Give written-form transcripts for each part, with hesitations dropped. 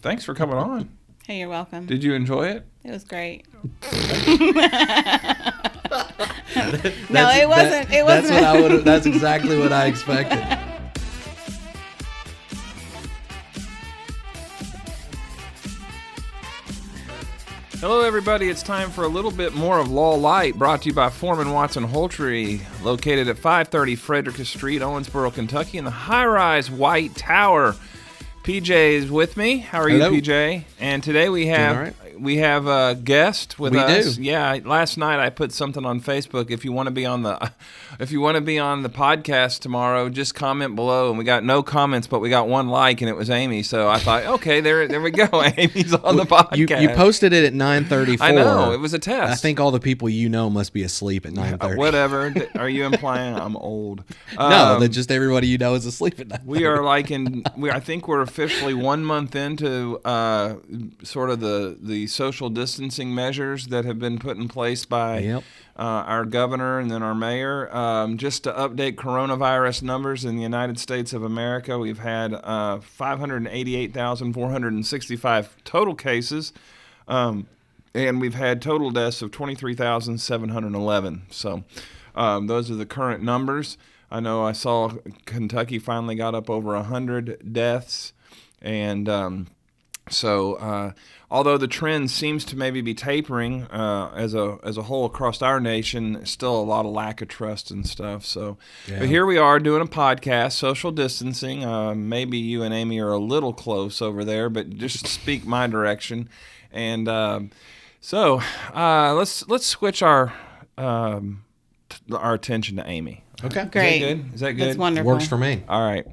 Thanks for coming on. Hey, you're welcome. Did you enjoy it? It was great. No, it wasn't. It wasn't. That's what I would. That's exactly what I expected. Hello, everybody. It's time for a little bit more of Done Lite, brought to you by Foreman Watson Holtree, located at 530 Frederick Street, Owensboro, Kentucky, in the high-rise White Tower. PJ is with me. How are Hello. you, PJ? And today we have a guest with us. Do. Yeah, last night I put something on Facebook. If you want to be on the podcast tomorrow, just comment below. And we got no comments, but we got one like, and it was Amy. So I thought, okay, there we go. Amy's on the podcast. You posted it at 9:34. I know, it was a test. I think all the people you know must be asleep at 9:30. Whatever. Are you implying I'm old? No, that just everybody you know is asleep at 9:30. We are I think we're officially 1 month into sort of the social distancing measures that have been put in place by our governor and then our mayor. Just to update coronavirus numbers in the United States of America, we've had 588,465 total cases, and we've had total deaths of 23,711. So those are the current numbers. I know I saw Kentucky finally got up over 100 deaths, and although the trend seems to maybe be tapering as a whole across our nation, still a lot of lack of trust and stuff. So, But here we are doing a podcast, social distancing. Maybe you and Amy are a little close over there, but just speak my direction. And let's switch our attention to Amy. Okay. Great. Is that good? That's wonderful. Works for me. All right.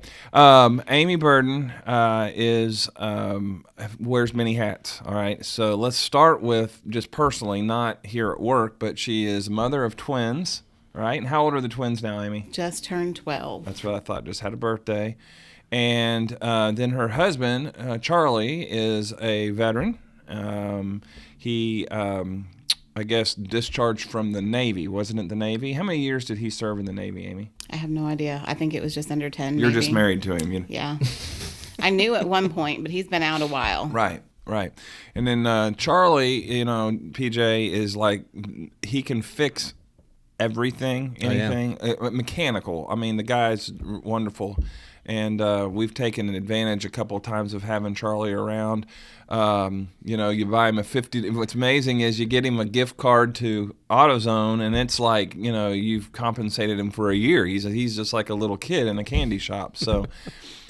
Amy Burden wears many hats. All right. So let's start with just personally, not here at work, but she is mother of twins. Right. And how old are the twins now, Amy? Just turned 12. That's what I thought. Just had a birthday. And then her husband, Charlie, is a veteran. He I guess, discharged from the Navy. Wasn't it the Navy? How many years did he serve in the Navy, Amy? I have no idea. I think it was just under 10. You're maybe. just married to him. Yeah. I knew at one point, but he's been out a while. Right. And then Charlie, PJ, is like, he can fix everything, anything, mechanical. I mean, the guy's wonderful. And we've taken advantage a couple of times of having Charlie around. You buy him a 50. What's amazing is you get him a gift card to AutoZone, and it's like, you've compensated him for a year. He's just like a little kid in a candy shop. So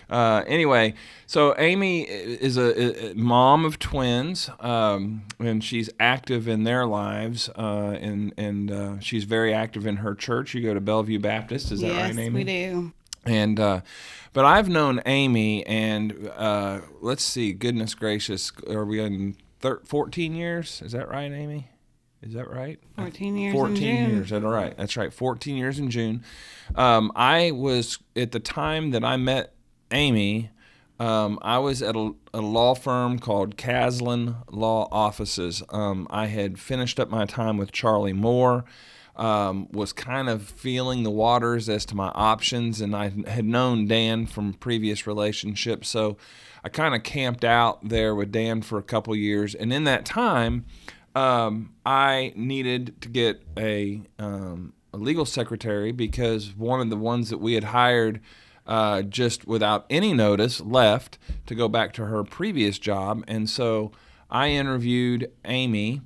anyway, so Amy is a mom of twins, and she's active in their lives, and she's very active in her church. You go to Bellevue Baptist, is that right, Amy? Yes, we do. And but I've known Amy, and let's see, goodness gracious, are we in 14 years? Is that right, Amy? Is that right? 14 years 14 in June. years, that's right, 14 years in June. I was, at the time that I met Amy, I was at a law firm called Caslin Law Offices. I had finished up my time with Charlie Moore. Was kind of feeling the waters as to my options, and I had known Dan from previous relationships, so I kind of camped out there with Dan for a couple years. And in that time, I needed to get a legal secretary, because one of the ones that we had hired just without any notice left to go back to her previous job. And so I interviewed Amy.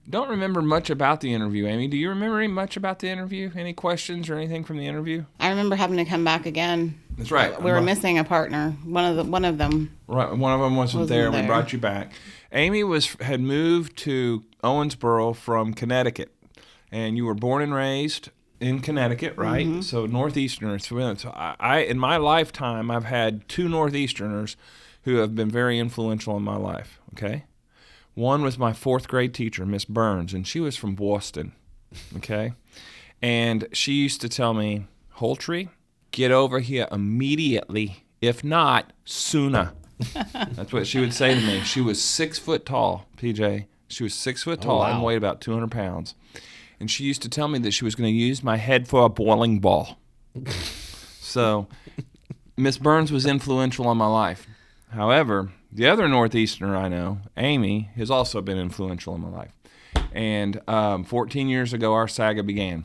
Don't remember much about the interview, Amy. Do you remember much about the interview? Any questions or anything from the interview? I remember having to come back again. That's right. We were missing a partner. One of them. Right. One of them wasn't there. We brought you back. Amy had moved to Owensboro from Connecticut, and you were born and raised in Connecticut, right? Mm-hmm. So Northeasterners. So I, in my lifetime, I've had two Northeasterners who have been very influential in my life. Okay. One was my fourth grade teacher, Miss Burns, and she was from Boston, okay? And she used to tell me, Holtree, get over here immediately, if not, sooner. That's what she would say to me. She was 6 foot tall, PJ. She was 6 foot tall and weighed about 200 pounds. And she used to tell me that she was going to use my head for a bowling ball. So Miss Burns was influential on my life. However, The other Northeasterner I know, Amy, has also been influential in my life. And 14 years ago, our saga began.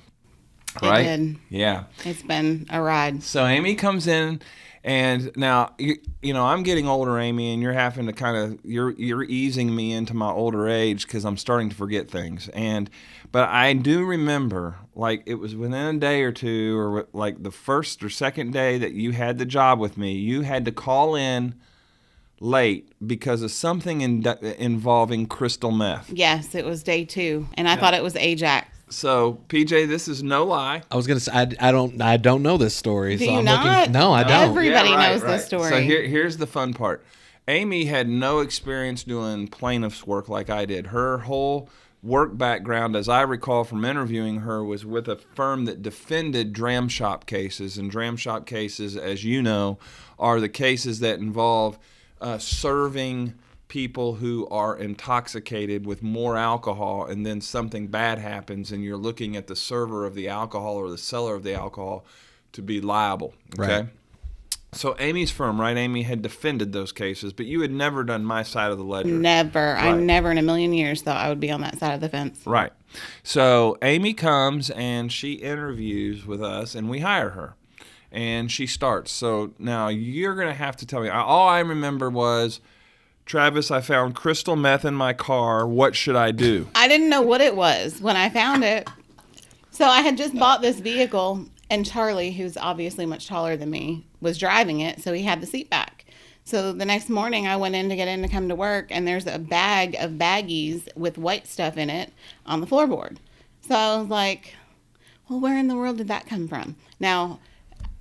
Right? It did. Yeah. It's been a ride. So Amy comes in, and now I'm getting older, Amy, and you're having to kind of you're easing me into my older age because I'm starting to forget things. But I do remember, like, it was within a day or two, or like the first or second day that you had the job with me, you had to call in late because of something involving crystal meth. Yes, it was day 2, and I thought it was Ajax. So, PJ, this is no lie. I was gonna say I don't know this story. Do so you I'm not? looking. No, I don't. Everybody knows this story. So here's the fun part. Amy had no experience doing plaintiff's work like I did. Her whole work background, as I recall from interviewing her, was with a firm that defended dram shop cases. And dram shop cases, as you know, are the cases that involve serving people who are intoxicated with more alcohol, and then something bad happens, and you're looking at the server of the alcohol or the seller of the alcohol to be liable. Okay. Right. So Amy's firm, right, Amy, had defended those cases, but you had never done my side of the ledger. Never. Right. I never in a million years thought I would be on that side of the fence. Right. So Amy comes and she interviews with us, and we hire her. And she starts. So now you're going to have to tell me. All I remember was, Travis, I found crystal meth in my car. What should I do? I didn't know what it was when I found it. So I had just bought this vehicle, and Charlie, who's obviously much taller than me, was driving it, so he had the seat back. So the next morning I went in to get in to come to work, and there's a bag of baggies with white stuff in it on the floorboard. So I was like, well, where in the world did that come from? Now,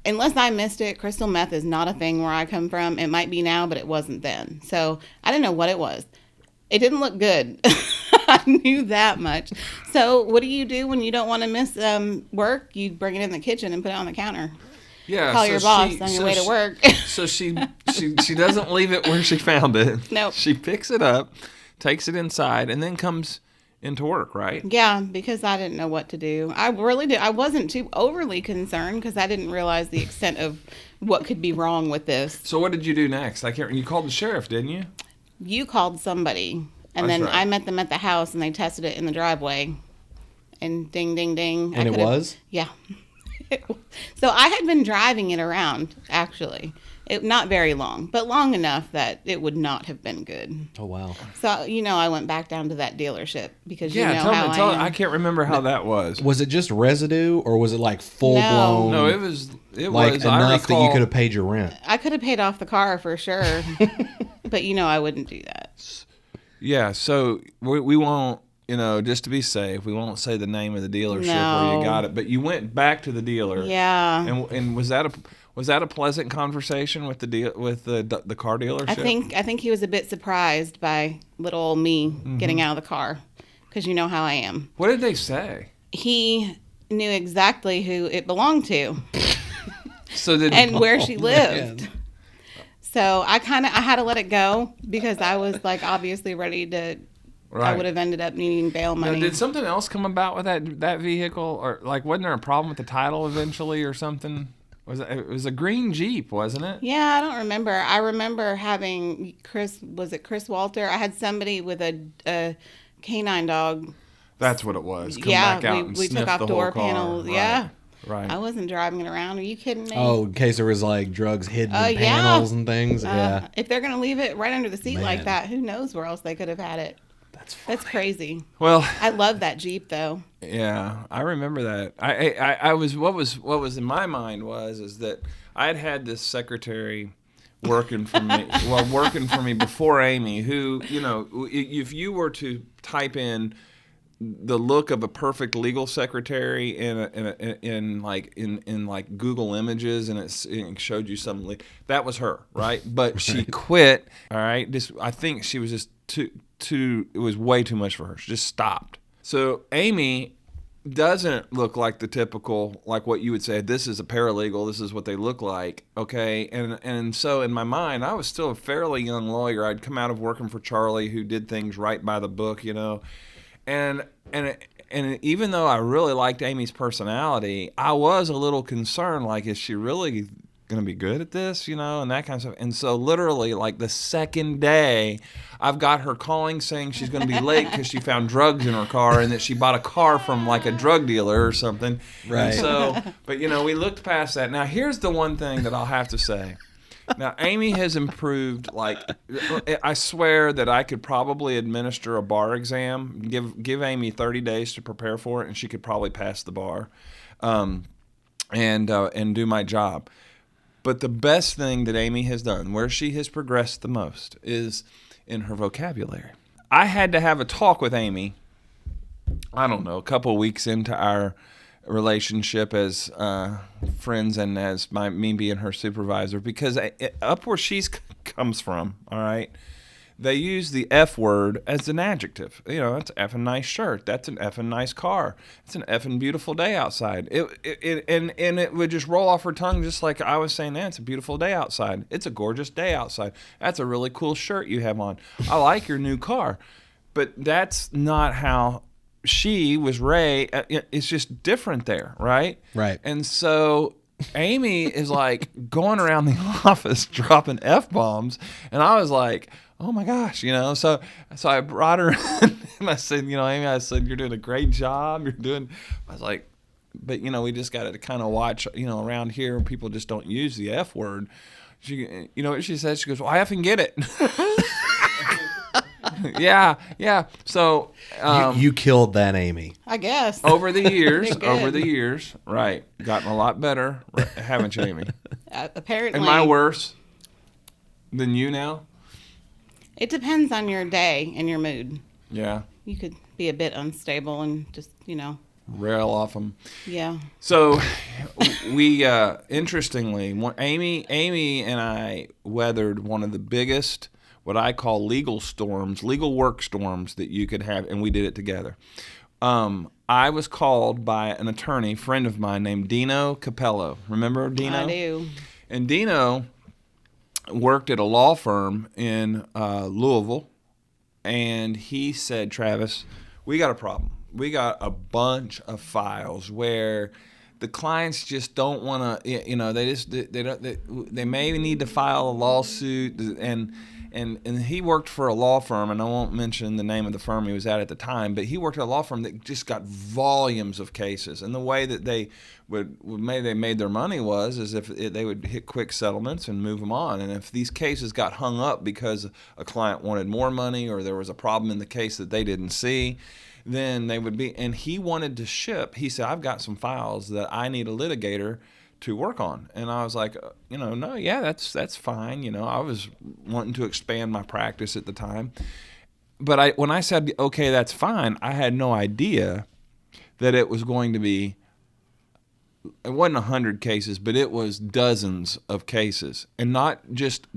unless I missed it, crystal meth is not a thing where I come from. It might be now, but it wasn't then. So I didn't know what it was. It didn't look good. I knew that much. So what do you do when you don't want to miss work? You bring it in the kitchen and put it on the counter. Yeah. Call your boss on your way to work. So she doesn't leave it where she found it. Nope. She picks it up, takes it inside, and then comes into work, right? Yeah, because I didn't know what to do. I really did. I wasn't too overly concerned because I didn't realize the extent of what could be wrong with this. So what did you do next? You called the sheriff, didn't you? You called somebody, and That's then right. I met them at the house, and they tested it in the driveway, and ding, ding, ding. And it was? Yeah. So I had been driving it around, actually. Not very long, but long enough that it would not have been good. Oh, wow. So, I went back down to that dealership because Yeah, how I am. I can't remember how that was. Was it just residue, or was it like full blown? No, it was like enough enough that you could have paid your rent. I could have paid off the car for sure, but I wouldn't do that. Yeah, so we won't, just to be safe, we won't say the name of the dealership where you got it, but you went back to the dealer. Yeah. And was that a pleasant conversation with the car dealership? I think he was a bit surprised by little old me getting out of the car, because you know how I am. What did they say? He knew exactly who it belonged to. And where she lived. Man. So I had to let it go because I was like obviously ready to. Right. I would have ended up needing bail money. Now, did something else come about with that vehicle, or wasn't there a problem with the title eventually, or something? It was a green Jeep, wasn't it? Yeah, I don't remember. I remember having Chris Walter? I had somebody with a canine dog. That's what it was. Come yeah, back out and we sniff took off the door whole car. panels. Right. Yeah. Right. I wasn't driving it around. Are you kidding me? Oh, in case there was like drugs hidden in panels and things. Yeah. If they're gonna leave it right under the seat Man. like that, who knows where else they could have had it? That's crazy. Well, I love that Jeep though. Yeah, I remember that. I was what was in my mind is that I had this secretary working for me before Amy, who, if you were to type in the look of a perfect legal secretary in Google Images, and it showed you something, that was her, right? But she quit. All right, I think she was just too. It was way too much for her. She just stopped. So Amy doesn't look like the typical, like what you would say, this is a paralegal, this is what they look like, okay? And so in my mind, I was still a fairly young lawyer. I'd come out of working for Charlie, who did things right by the book, And even though I really liked Amy's personality, I was a little concerned, like, is she really going to be good at this, and that kind of stuff. And so literally like the second day, I've got her calling saying she's going to be late because she found drugs in her car and that she bought a car from like a drug dealer or something. Right. And so, but we looked past that. Now here's the one thing that I'll have to say. Now, Amy has improved. Like, I swear that I could probably administer a bar exam, give Amy 30 days to prepare for it, and she could probably pass the bar, and do my job. But the best thing that Amy has done, where she has progressed the most, is in her vocabulary. I had to have a talk with Amy, I don't know, a couple of weeks into our relationship as friends and as me being her supervisor, because up where she's comes from, all right, they use the F word as an adjective. It's an effing nice shirt. That's an effing nice car. It's an effing beautiful day outside. And it would just roll off her tongue just like I was saying, it's a beautiful day outside. It's a gorgeous day outside. That's a really cool shirt you have on. I like your new car. But that's not how she was raised. It's just different there, right? Right. And so Amy is like going around the office dropping F-bombs, and I was like, oh my gosh, So I brought her in, and I said, Amy, I said, you're doing a great job. I was like, but we just got to kind of watch, around here people just don't use the F word. She, what she said? She goes, well, I effing get it. Yeah. So you killed that Amy. I guess. over the years, right, gotten a lot better, haven't you, Amy? Apparently. Am I worse than you now? It depends on your day and your mood. Yeah. You could be a bit unstable and just, Rail off them. Yeah. So we, interestingly, Amy and I weathered one of the biggest, what I call legal work storms that you could have, and we did it together. I was called by an attorney, friend of mine named Dino Capello. Remember Dino? I do. And Dino worked at a law firm in Louisville, and he said, Travis, we got a problem. We got a bunch of files where the clients just don't want to, they may need to file a lawsuit, and he worked for a law firm, and I won't mention the name of the firm he was at the time, but he worked at a law firm that just got volumes of cases, and the way that they made their money was as if they would hit quick settlements and move them on, and if these cases got hung up because a client wanted more money or there was a problem in the case that they didn't see, then they would be, and he wanted to ship. He said, I've got some files that I need a litigator to work on. And I was like, no, yeah, that's fine. I was wanting to expand my practice at the time. But when I said, okay, that's fine, I had no idea that it was going to be, it wasn't 100 cases, but it was dozens of cases, and not just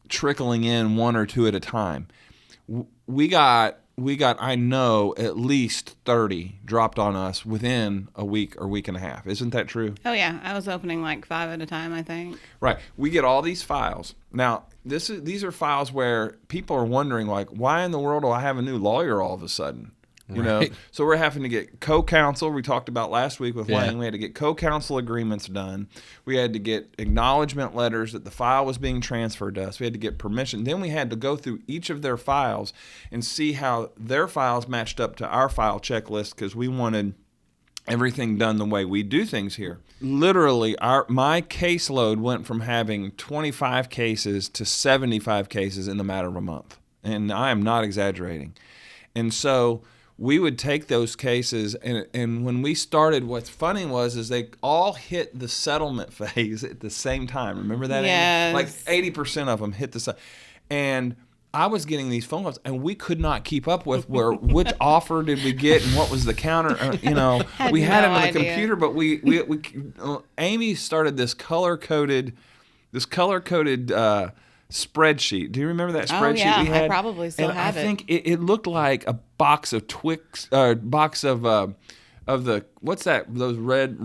trickling in one or two at a time. We got, I know, at least 30 dropped on us within a week or week and a half. Isn't that true? Oh, yeah. I was opening like 5 at a time, I think. Right. We get all these files. Now, these are files where people are wondering, like, why in the world do I have a new lawyer all of a sudden? Right. So we're having to get co-counsel. We talked about last week with Yeah. Lang. We had to get co-counsel agreements done. We had to get acknowledgement letters that the file was being transferred to us. We had to get permission. Then we had to go through each of their files and see how their files matched up to our file checklist, because we wanted everything done the way we do things here. Literally, my caseload went from having 25 cases to 75 cases in the matter of a month. And I am not exaggerating. And so we would take those cases, and when we started, what's funny is they all hit the settlement phase at the same time. Remember that? Yes. Like 80% of them hit the and I was getting these phone calls, and we could not keep up with which offer did we get and what was the counter. We had no it on the idea. computer, but we Amy started this color coded spreadsheet. Do you remember that spreadsheet yeah, we had? I probably still and have I it. think it looked like a box of Twix, box of the, what's that? Those red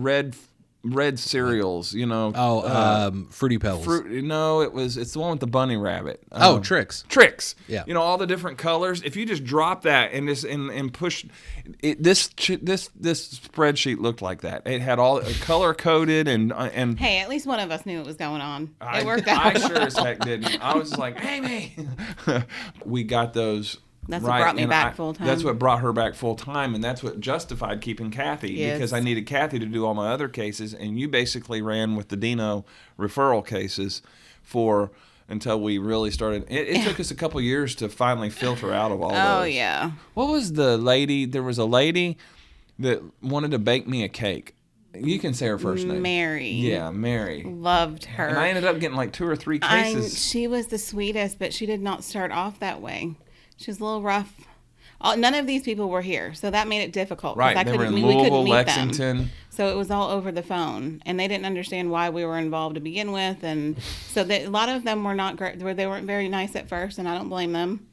red cereals, Fruity Pebbles. No, it's the one with the bunny rabbit. Trix. Trix. Yeah. All the different colors. If you just drop that and just and push it, this spreadsheet looked like that. It had all color coded and Hey, at least one of us knew what was going on. It worked out. I sure as heck didn't. I was like, Amy. We got those. That's right, what brought me back full time. That's what brought her back full time, and that's what justified keeping Kathy, because I needed Kathy to do all my other cases, and you basically ran with the Dino referral cases until we really started. It took us a couple years to finally filter out of all those. Oh, yeah. What was the lady? There was a lady that wanted to bake me a cake. You can say her first name. Mary. Yeah, Mary. Loved her. And I ended up getting like 2 or 3 cases. She was the sweetest, but she did not start off that way. She was a little rough. None of these people were here, so that made it difficult. Right, they were in Louisville, Lexington. Them. So it was all over the phone, and they didn't understand why we were involved to begin with, and so a lot of them were not great. They weren't very nice at first, and I don't blame them.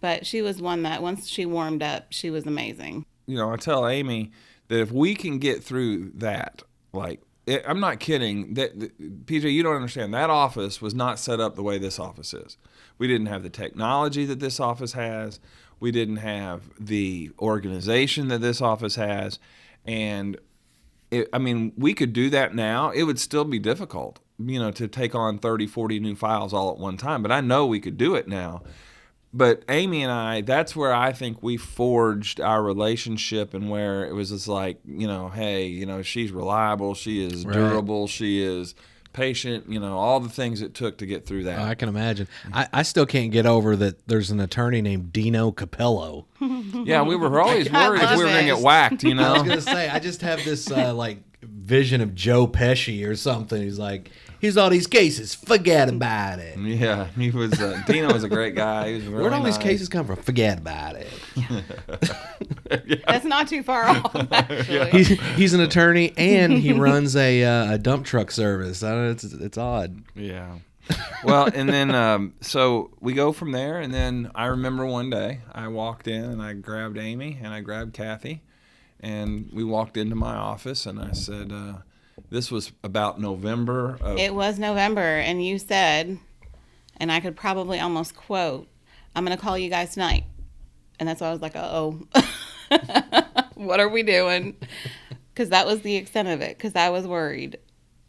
But she was one that once she warmed up, she was amazing. I tell Amy that if we can get through that, I'm not kidding. That PJ, you don't understand. That office was not set up the way this office is. We didn't have the technology that this office has. We didn't have the organization that this office has. And, we could do that now. It would still be difficult, to take on 30, 40 new files all at one time. But I know we could do it now. But Amy and I, that's where I think we forged our relationship, and where it was just like, hey, she's reliable, she is durable, she is patient, all the things it took to get through that. I can imagine. I still can't get over that there's an attorney named Dino Capello. Yeah, we were always worried if we were going to get whacked, I was going to say, I just have this vision of Joe Pesci or something. He's like, here's all these cases, forget about it. Yeah, he was. Dino was a great guy. He was really Where'd all nice. these cases come from? Forget about it. That's not too far off, actually. He's an attorney, and he runs a dump truck service. I don't know, it's odd. Yeah. Well, and then so we go from there, and then I remember one day I walked in and I grabbed Amy and I grabbed Kathy, and we walked into my office, and I said, this was about November. It was November, and you said, and I could probably almost quote, I'm going to call you guys tonight. And that's why I was like, uh-oh. What are we doing? Because that was the extent of it, because I was worried.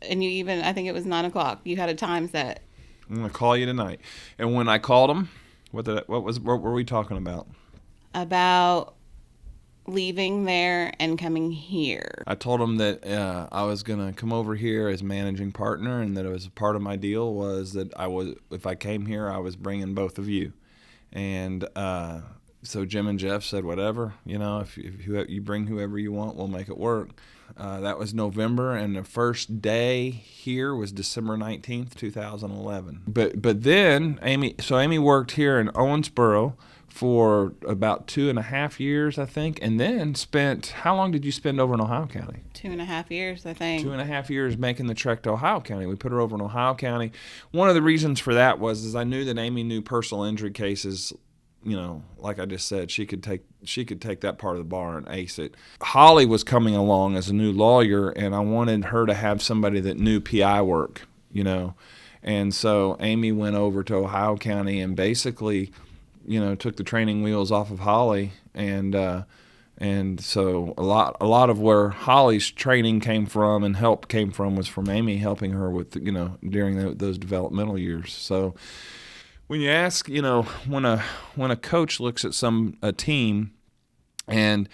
And you even, I think it was 9 o'clock. You had a time set. I'm going to call you tonight. And when I called him, what were we talking about? About leaving there and coming here. I told him that I was going to come over here as managing partner, and that it was a part of my deal was that if I came here, I was bringing both of you. And so Jim and Jeff said, whatever, if you bring whoever you want, we'll make it work. That was November, and the first day here was December 19th, 2011. But then Amy worked here in Owensboro for about 2.5 years, I think, and then how long did you spend over in Ohio County? 2.5 years, I think. 2.5 years making the trek to Ohio County. We put her over in Ohio County. One of the reasons for that was I knew that Amy knew personal injury cases. Like I just said, she could take that part of the bar and ace it. Holly was coming along as a new lawyer, and I wanted her to have somebody that knew PI work, And so Amy went over to Ohio County and basically, took the training wheels off of Holly, and so a lot of where Holly's training came from and help came from was from Amy helping her with, during those developmental years. So when you ask, when a coach looks at a team, and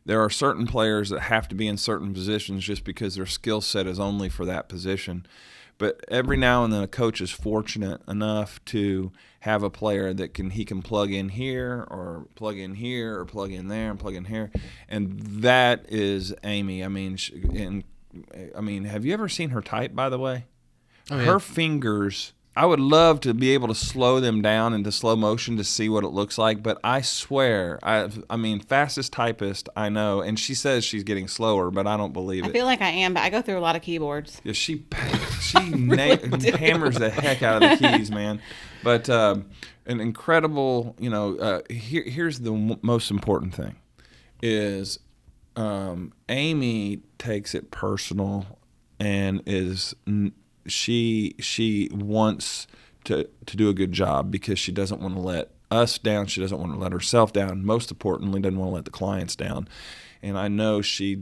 there are certain players that have to be in certain positions just because their skill set is only for that position. But every now and then a coach is fortunate enough to have a player that he can plug in here or plug in here or plug in there and plug in here. And that is Amy. I mean, have you ever seen her type, by the way? Oh, yeah. Her fingers, I would love to be able to slow them down into slow motion to see what it looks like, but I swear, fastest typist I know, and she says she's getting slower, but I don't believe it. I feel like I am, but I go through a lot of keyboards. Yeah, she hammers the heck out of the keys, man. But an incredible, here's the most important thing, is Amy takes it personal and she wants to do a good job because she doesn't want to let us down. She doesn't want to let herself down. Most importantly, doesn't want to let the clients down. And I know she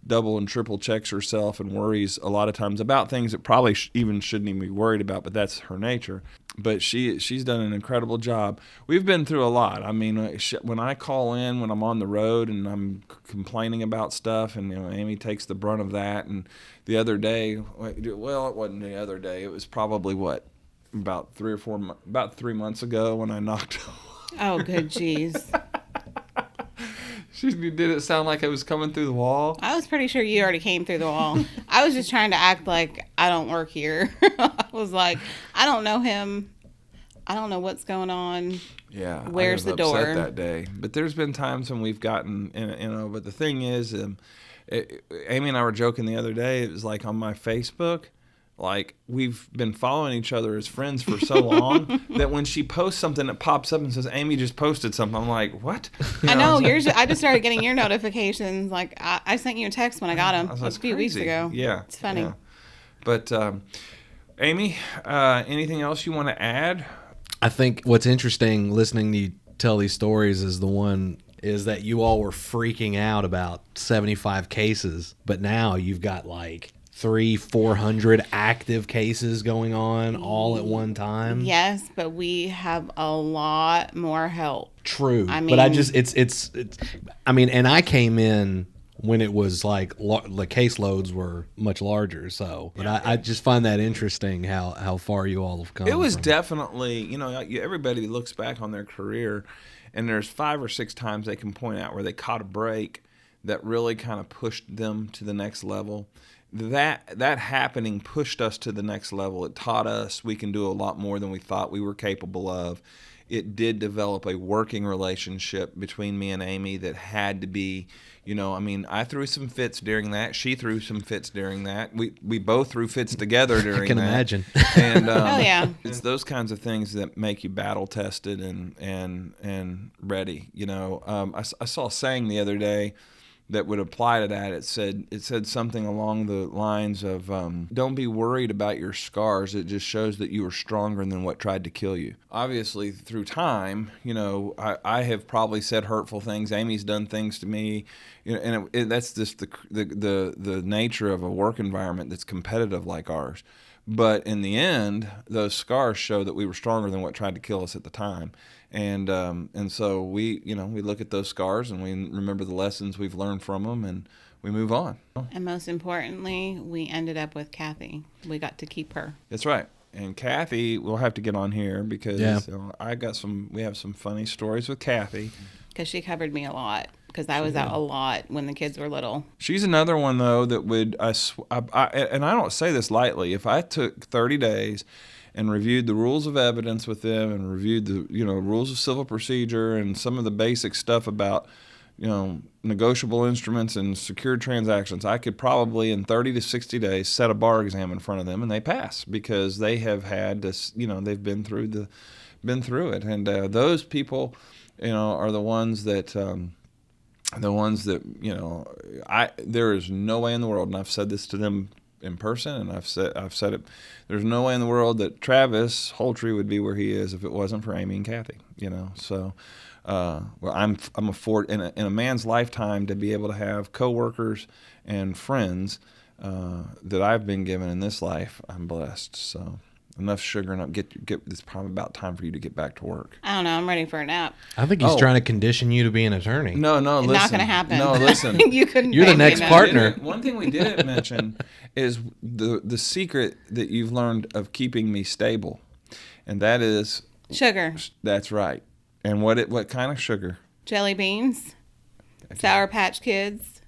double and triple checks herself and worries a lot of times about things that probably even shouldn't even be worried about, but that's her nature. But she's done an incredible job. We've been through a lot. I mean, when I call in, when I'm on the road and I'm complaining about stuff, and Amy takes the brunt of that. And the other day, well, it wasn't the other day. It was probably about 3 months ago when I knocked. Oh, good jeez. Did it sound like it was coming through the wall? I was pretty sure you already came through the wall. I was just trying to act like I don't work here. I was like, I don't know him. I don't know what's going on. Yeah. Where's I was the door? upset that day. But there's been times when we've gotten, but the thing is, Amy and I were joking the other day. It was like on my Facebook, like we've been following each other as friends for so long that when she posts something, it pops up and says, Amy just posted something. I'm like, what? I know. I just started getting your notifications. Like I sent you a text when I got them a few weeks ago. Yeah. It's funny. Yeah. But Amy, anything else you want to add? I think what's interesting listening to you tell these stories is that you all were freaking out about 75 cases, but now you've got like 300-400 active cases going on all at one time. Yes, but we have a lot more help. True. I mean, but it's I mean, and I came in when it was like the caseloads were much larger. So, but I just find that interesting how far you all have come. It was definitely, everybody looks back on their career, and there's 5 or 6 times they can point out where they caught a break that really kind of pushed them to the next level. That happening pushed us to the next level. It taught us we can do a lot more than we thought we were capable of. It did develop a working relationship between me and Amy that had to be, I threw some fits during that. She threw some fits during that. We both threw fits together during that. I can imagine. And oh yeah, it's those kinds of things that make you battle tested and ready. I saw a saying the other day that would apply to that. It said something along the lines of, don't be worried about your scars. It just shows that you are stronger than what tried to kill you. Obviously, through time, I have probably said hurtful things. Amy's done things to me, and that's just the nature of a work environment that's competitive like ours. But in the end, those scars show that we were stronger than what tried to kill us at the time. And so we look at those scars and we remember the lessons we've learned from them, and we move on. and most importantly, we ended up with Kathy. We got to keep her. That's right. And Kathy, we'll have to get on here because we have some funny stories with Kathy. Because she covered me a lot. Because I was out a lot when the kids were little. She's another one though that would and I don't say this lightly. If I took 30 days and reviewed the rules of evidence with them and reviewed the rules of civil procedure and some of the basic stuff about negotiable instruments and secured transactions, I could probably in 30 to 60 days set a bar exam in front of them and they pass because they have had this, they've been through it. And those people, are the ones that there is no way in the world, and I've said this to them in person, and I've said it. There's no way in the world that Travis Holtree would be where he is if it wasn't for Amy and Kathy. So I'm afforded in a man's lifetime to be able to have coworkers and friends that I've been given in this life. I'm blessed. So. Enough sugar, and it's probably about time for you to get back to work. I don't know. I'm ready for a nap. I think he's trying to condition you to be an attorney. No, listen. Not going to happen. No, listen. You couldn't. You're the next partner. One thing we didn't mention is the secret that you've learned of keeping me stable, and that is sugar. That's right. And what kind of sugar? Jelly beans, Sour Patch Kids.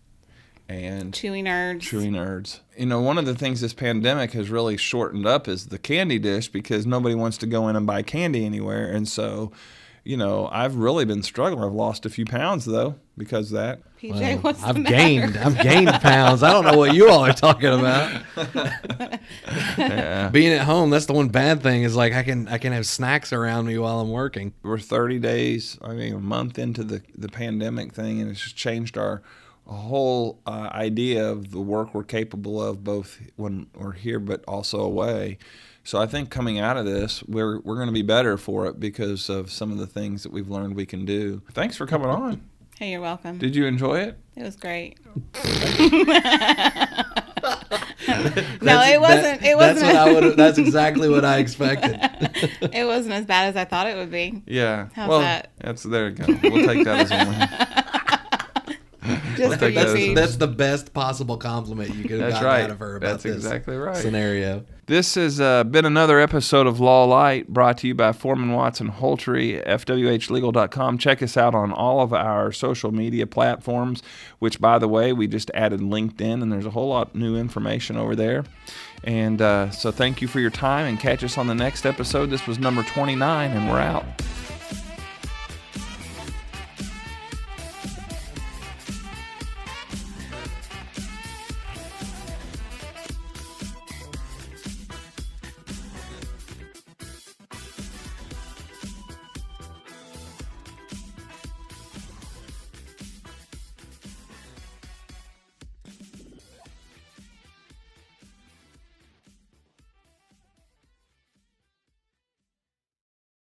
And Chewy Nerds. One of the things this pandemic has really shortened up is the candy dish because nobody wants to go in and buy candy anywhere. And so, I've really been struggling. I've lost a few pounds, though, because of that. PJ, what's the I've matter? gained pounds. I don't know what you all are talking about. Yeah. Being at home, that's the one bad thing is like I can have snacks around me while I'm working. We're 30 days, a month into the pandemic thing, and it's just changed our whole idea of the work we're capable of, both when we're here but also away. So I think coming out of this, we're going to be better for it because of some of the things that we've learned we can do. Thanks for coming on. Hey, you're welcome. Did you enjoy it? It was great. No, it wasn't. That's exactly what I expected. It wasn't as bad as I thought it would be. Yeah. How's that? There you go. We'll take that as a win. Just for you, Pete. That's the best possible compliment you could have gotten out of her about this exactly right. scenario. This has been another episode of Law Lite, brought to you by Foreman Watson Holtry, fwhlegal.com. Check us out on all of our social media platforms, which, by the way, we just added LinkedIn, and there's a whole lot of new information over there. And so thank you for your time, and catch us on the next episode. This was number 29, and we're out.